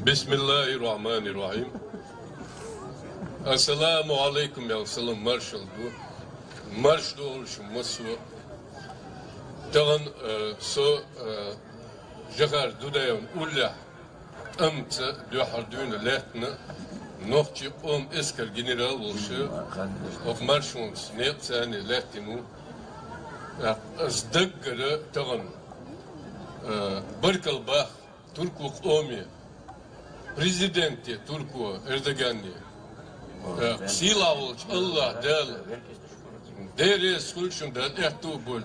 Bismillahirrahmanirrahim. Assalamu alaikum ya salam marshal bu. Marş doğuşum masu. Dağın so jahar dudayon ulla amta duhardun lehtna nohçi esker general oluşu of marşons ne sani lehtimu azdıgırı dağın barkal bah Turkuk omi Prezidenti Turku Erdoğan'ı sila olç Allah del deres kulşundan ehtubul.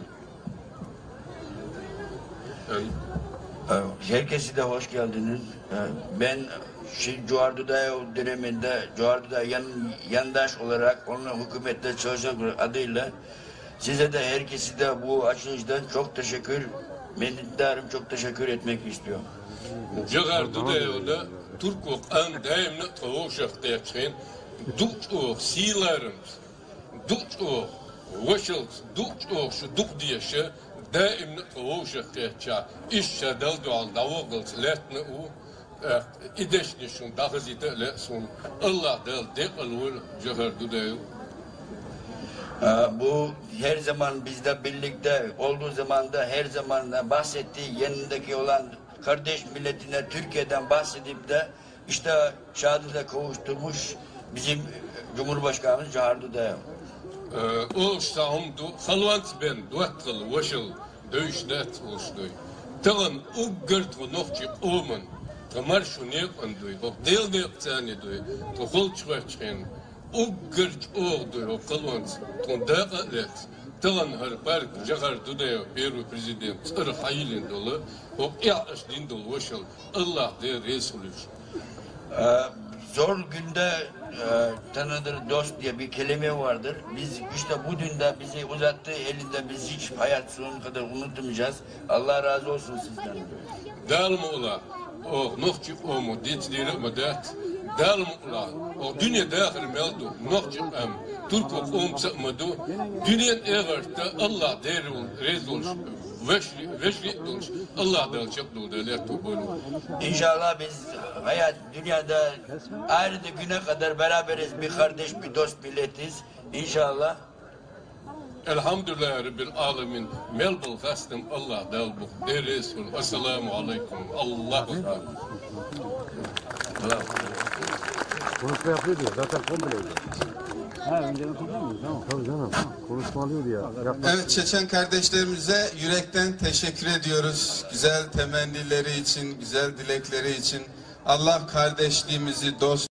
Herkese de hoş geldiniz. Ben Cuhardu'da döneminde Cuhardu'da yandaş olarak onunla hükümette çalışan adıyla size de herkese de bu açılıştan çok minnettarım, çok teşekkür etmek istiyorum. Cuhardu'da Turku an daimli tavuşak diyeceğin duk silarımız duk vaşıl duk şu duk diyişe daimli tavuşak diyeceğin işe daldu al davogıl letne o İdeşni şun dağızıda le son Allah del dekalul Cuhardu'da. Bu her zaman bizde birlikte olduğu zaman da her zaman da bahsettiği yanındaki olan kardeş milletine Türkiye'den bahsedip de işte şahadete kavuşturmuş bizim Cumhurbaşkanımız Cuhardu'da. O şahımdu halvant ben duatkıl vaşıl dövüşnet oluştu. Tağın o gırt nokçi oman tamar şu ne anduy o del ne tane duy to hol çıkın o gırt oldu o halvant ton dağılet tağın her park Cuhardu'da Peru prezident hayilin dolu o yaş din dolu vaşıl Allah de resulü. Zor günde tanıdır dost diye bir kelime vardır. Biz işte bu dünde bizi uzattığı elinde biz hiç hayat sonuna kadar unutmayacağız. Allah razı olsun sizden. Dalım ola o nokçu o mu ditleri madat dalım ola o dünya dahil meldu nokçu am Türk okum sapmadı dünya eğerte Allah derul rezul veşli dolmuş Allah da çok doldu bunu. İnşallah biz hayat dünyada ayrıca güne kadar beraberiz, bir kardeş, bir dost milletiz. İnşallah. Elhamdülillah Rabbil Alemin. Melbul kastım Allah dalbu. Deresul. Esselamu Aleyküm. Allahu Ekber. Konuşma yapıyordu ya. Zaten kompleydi. Ha önceden tutuyor muyuz? Tamam. Tabii canım. Konuşma alıyordu ya. Evet, Çeçen kardeşlerimize yürekten teşekkür ediyoruz. Güzel temennileri için, güzel dilekleri için. Allah kardeşliğimizi, dost